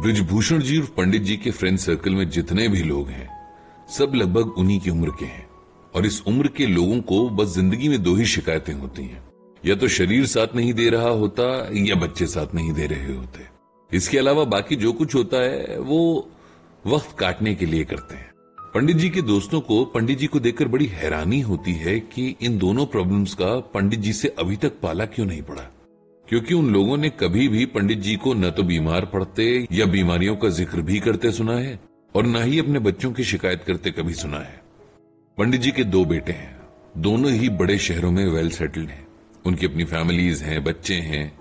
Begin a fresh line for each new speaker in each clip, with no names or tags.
ब्रिजभूषण जी और पंडित जी के friend circle में जितने भी लोग हैं सब लगभग उन्हीं की उम्र के हैं और इस उम्र के लोगों को बस जिंदगी में दो ही शिकायतें होती हैं, या तो शरीर साथ नहीं दे रहा होता या बच्चे साथ नहीं दे रहे होते। इसके अलावा बाकी जो कुछ होता है वो वक्त काटने के लिए करते हैं। पंडित जी के दोस्तों को पंडित जी को देखकर बड़ी हैरानी होती है कि इन दोनों प्रॉब्लम्स का पंडित जी से अभी तक पाला क्यों नहीं पड़ा, क्योंकि उन लोगों ने कभी भी पंडित जी को न तो बीमार पड़ते या बीमारियों का जिक्र भी करते सुना है और न ही अपने बच्चों की शिकायत करते कभी सुना है। पंडित जी के दो बेटे हैं, दोनों ही बड़े शहरों में वेल सेटल्ड हैं, उनकी अपनी फैमिलीज हैं, बच्चे हैं,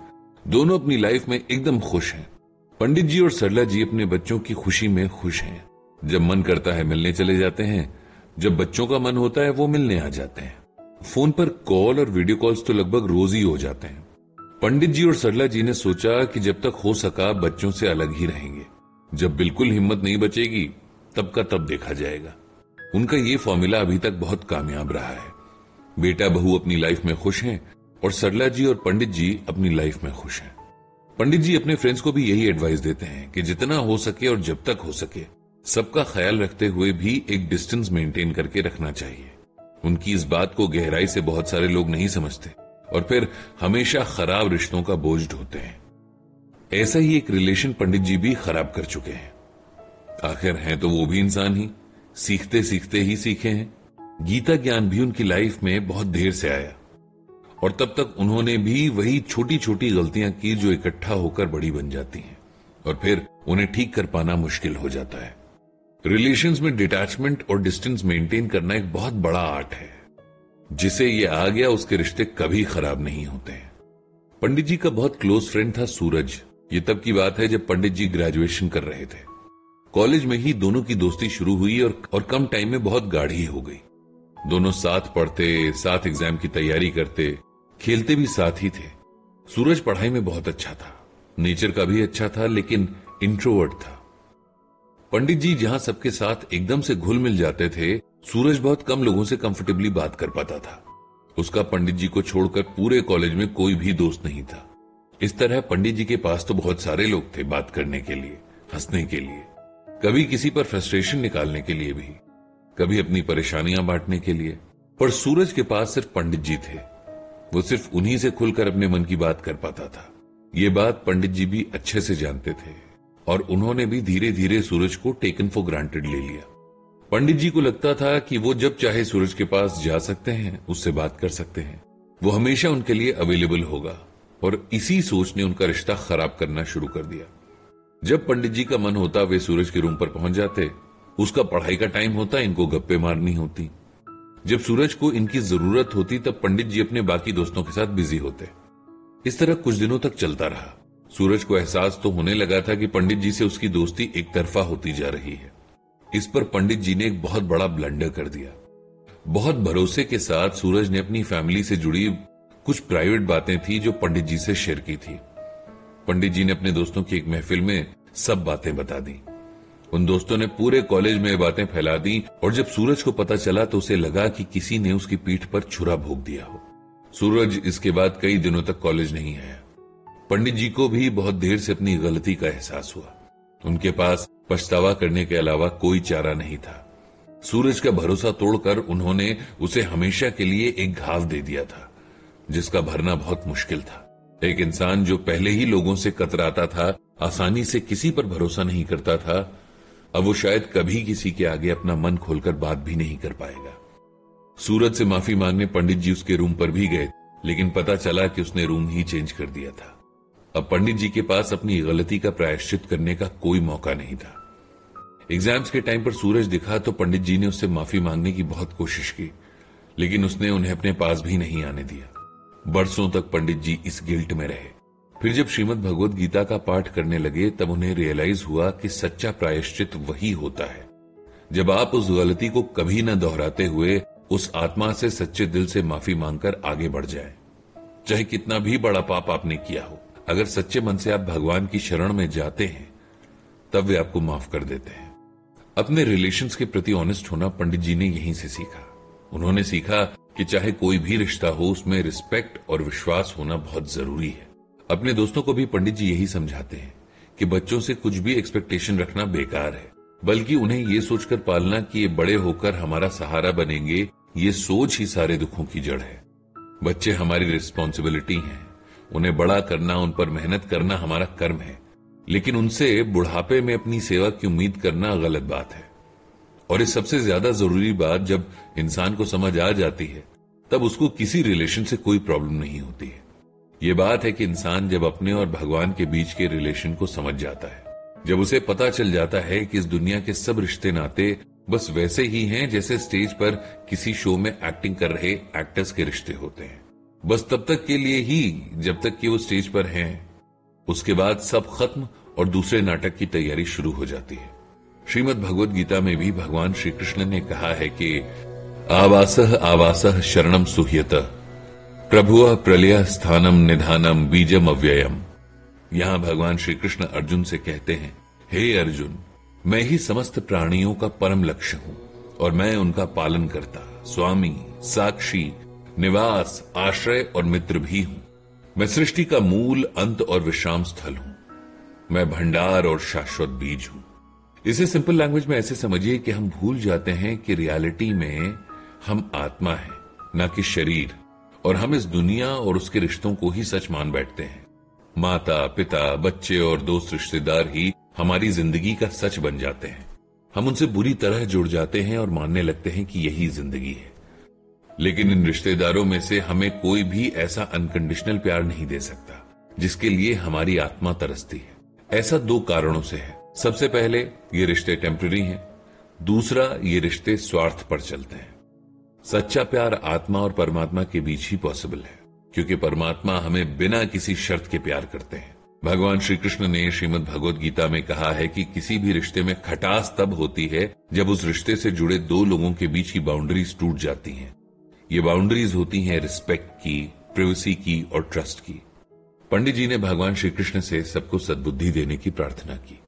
दोनों अपनी लाइफ में एकदम खुश हैं। पंडित जी और सरला जी अपने बच्चों की खुशी में खुश हैं। जब मन करता है मिलने चले जाते हैं, जब बच्चों का मन होता है वो मिलने आ जाते हैं। फोन पर कॉल और वीडियो कॉल्स तो लगभग रोज ही हो जाते हैं। पंडित जी और सरला जी ने सोचा कि जब तक हो सका बच्चों से अलग ही रहेंगे, जब बिल्कुल हिम्मत नहीं बचेगी तब का तब देखा जाएगा। उनका ये फॉर्मूला अभी तक बहुत कामयाब रहा है। बेटा बहू अपनी लाइफ में खुश हैं और सरला जी और पंडित जी अपनी लाइफ में खुश हैं। पंडित जी अपने फ्रेंड्स को भी यही एडवाइस देते हैं कि जितना हो सके और जब तक हो सके सबका ख्याल रखते हुए भी एक डिस्टेंस मेंटेन करके रखना चाहिए। उनकी इस बात को गहराई से बहुत सारे लोग नहीं समझते और फिर हमेशा खराब रिश्तों का बोझ ढोते हैं। ऐसा ही एक रिलेशन पंडित जी भी खराब कर चुके हैं। आखिर हैं तो वो भी इंसान ही, सीखते सीखते ही सीखे हैं। गीता ज्ञान भी उनकी लाइफ में बहुत देर से आया और तब तक उन्होंने भी वही छोटी छोटी गलतियां की जो इकट्ठा होकर बड़ी बन जाती हैं और फिर उन्हें ठीक कर पाना मुश्किल हो जाता है। रिलेशंस में डिटैचमेंट और डिस्टेंस मेंटेन करना एक बहुत बड़ा आर्ट है। जिसे ये आ गया उसके रिश्ते कभी खराब नहीं होते हैं। पंडित जी का बहुत क्लोज फ्रेंड था सूरज। ये तब की बात है जब पंडित जी ग्रेजुएशन कर रहे थे। कॉलेज में ही दोनों की दोस्ती शुरू हुई और कम टाइम में बहुत गाढ़ी हो गई। दोनों साथ पढ़ते, साथ एग्जाम की तैयारी करते, खेलते भी साथ ही थे। सूरज पढ़ाई में बहुत अच्छा था, नेचर का भी अच्छा था, लेकिन इंट्रोवर्ट था। पंडित जी जहां सबके साथ एकदम से घुल मिल जाते थे, सूरज बहुत कम लोगों से कंफर्टेबली बात कर पाता था। उसका पंडित जी को छोड़कर पूरे कॉलेज में कोई भी दोस्त नहीं था। इस तरह पंडित जी के पास तो बहुत सारे लोग थे बात करने के लिए, हंसने के लिए, कभी किसी पर फ्रस्ट्रेशन निकालने के लिए भी, कभी अपनी परेशानियां बांटने के लिए। पर सूरज के पास सिर्फ पंडित जी थे। वो सिर्फ उन्हीं से खुलकर अपने मन की बात कर पाता था। ये बात पंडित जी भी अच्छे से जानते थे और उन्होंने भी धीरे धीरे सूरज को टेकन फॉर ग्रांटेड ले लिया। पंडित जी को लगता था कि वो जब चाहे सूरज के पास जा सकते हैं, उससे बात कर सकते हैं, वो हमेशा उनके लिए अवेलेबल होगा। और इसी सोच ने उनका रिश्ता खराब करना शुरू कर दिया। जब पंडित जी का मन होता वे सूरज के रूम पर पहुंच जाते, उसका पढ़ाई का टाइम होता, इनको गप्पे मारनी होती। जब सूरज को इनकी जरूरत होती तब पंडित जी अपने बाकी दोस्तों के साथ बिजी होते। इस तरह कुछ दिनों तक चलता रहा। सूरज को एहसास तो होने लगा था कि पंडित जी से उसकी दोस्ती एक तरफा होती जा रही है। इस पर पंडित जी ने एक बहुत बड़ा ब्लंडर कर दिया। बहुत भरोसे के साथ सूरज ने अपनी फैमिली से जुड़ी कुछ प्राइवेट बातें थी जो पंडित जी से शेयर की थी। पंडित जी ने अपने दोस्तों की एक महफिल में सब बातें बता दी। उन दोस्तों ने पूरे कॉलेज में बातें फैला दी और जब सूरज को पता चला तो उसे लगा कि किसी ने उसकी पीठ पर छुरा भोंक दिया हो। सूरज इसके बाद कई दिनों तक कॉलेज नहीं आया। पंडित जी को भी बहुत देर से अपनी गलती का एहसास हुआ। उनके पास पछतावा करने के अलावा कोई चारा नहीं था। सूरज का भरोसा तोड़कर उन्होंने उसे हमेशा के लिए एक घाव दे दिया था जिसका भरना बहुत मुश्किल था। एक इंसान जो पहले ही लोगों से कतराता था, आसानी से किसी पर भरोसा नहीं करता था, अब वो शायद कभी किसी के आगे अपना मन खोलकर बात भी नहीं कर पाएगा। सूरज से माफी मांगने पंडित जी उसके रूम पर भी गए, लेकिन पता चला कि उसने रूम ही चेंज कर दिया था। अब पंडित जी के पास अपनी गलती का प्रायश्चित करने का कोई मौका नहीं था। एग्जाम्स के टाइम पर सूरज दिखा तो पंडित जी ने उससे माफी मांगने की बहुत कोशिश की, लेकिन उसने उन्हें अपने पास भी नहीं आने दिया। बरसों तक पंडित जी इस गिल्ट में रहे। फिर जब श्रीमद् भगवद गीता का पाठ करने लगे तब उन्हें रियलाइज हुआ कि सच्चा प्रायश्चित वही होता है जब आप उस गलती को कभी न दोहराते हुए उस आत्मा से सच्चे दिल से माफी मांगकर आगे बढ़ जाएं। चाहे कितना भी बड़ा पाप आपने किया हो, अगर सच्चे मन से आप भगवान की शरण में जाते हैं तब वे आपको माफ कर देते हैं। अपने रिलेशंस के प्रति ऑनेस्ट होना पंडित जी ने यहीं से सीखा। उन्होंने सीखा कि चाहे कोई भी रिश्ता हो उसमें रिस्पेक्ट और विश्वास होना बहुत जरूरी है। अपने दोस्तों को भी पंडित जी यही समझाते हैं कि बच्चों से कुछ भी एक्सपेक्टेशन रखना बेकार है, बल्कि उन्हें ये सोचकर पालना कि ये बड़े होकर हमारा सहारा बनेंगे, ये सोच ही सारे दुखों की जड़ है। बच्चे हमारी रिस्पॉन्सिबिलिटी हैं, उन्हें बड़ा करना, उन पर मेहनत करना हमारा कर्म है, लेकिन उनसे बुढ़ापे में अपनी सेवा की उम्मीद करना गलत बात है। और इस सबसे ज्यादा जरूरी बात जब इंसान को समझ आ जाती है, तब उसको किसी रिलेशन से कोई प्रॉब्लम नहीं होती है। ये बात है कि इंसान जब अपने और भगवान के बीच के रिलेशन को समझ जाता है, जब उसे पता चल जाता है कि इस दुनिया के सब रिश्ते नाते बस वैसे ही हैं जैसे स्टेज पर किसी शो में एक्टिंग कर रहे एक्टर्स के रिश्ते होते हैं, बस तब तक के लिए ही जब तक कि वो स्टेज पर हैं। उसके बाद सब खत्म और दूसरे नाटक की तैयारी शुरू हो जाती है। श्रीमद् भगवद गीता में भी भगवान श्री कृष्ण ने कहा है कि आवासः आवासः शरणम सुह्यत प्रभुः प्रलय स्थानम निधानम बीजम अव्ययम। यहां भगवान श्री कृष्ण अर्जुन से कहते हैं, हे अर्जुन, मैं ही समस्त प्राणियों का परम लक्ष्य हूं और मैं उनका पालन करता, स्वामी, साक्षी, निवास, आश्रय और मित्र भी हूं। मैं सृष्टि का मूल, अंत और विश्राम स्थल हूं। मैं भंडार और शाश्वत बीज हूं। इसे सिंपल लैंग्वेज में ऐसे समझिए कि हम भूल जाते हैं कि रियलिटी में हम आत्मा हैं, न कि शरीर, और हम इस दुनिया और उसके रिश्तों को ही सच मान बैठते हैं। माता, पिता, बच्चे और दोस्त रिश्तेदार ही हमारी जिंदगी का सच बन जाते हैं। हम उनसे बुरी तरह जुड़ जाते हैं और मानने लगते हैं कि यही जिंदगी है। लेकिन इन रिश्तेदारों में से हमें कोई भी ऐसा अनकंडीशनल प्यार नहीं दे सकता जिसके लिए हमारी आत्मा तरसती है। ऐसा दो कारणों से है। सबसे पहले, ये रिश्ते टेम्पररी हैं। दूसरा, ये रिश्ते स्वार्थ पर चलते हैं। सच्चा प्यार आत्मा और परमात्मा के बीच ही पॉसिबल है, क्योंकि परमात्मा हमें बिना किसी शर्त के प्यार करते हैं। भगवान श्री कृष्ण ने श्रीमद् भगवद गीता में कहा है कि किसी भी रिश्ते में खटास तब होती है जब उस रिश्ते से जुड़े दो लोगों के बीच की बाउंड्रीज टूट जाती हैं। ये बाउंड्रीज होती हैं रिस्पेक्ट की, प्राइवेसी की और ट्रस्ट की। पंडित जी ने भगवान श्री कृष्ण से सबको सद्बुद्धि देने की प्रार्थना की।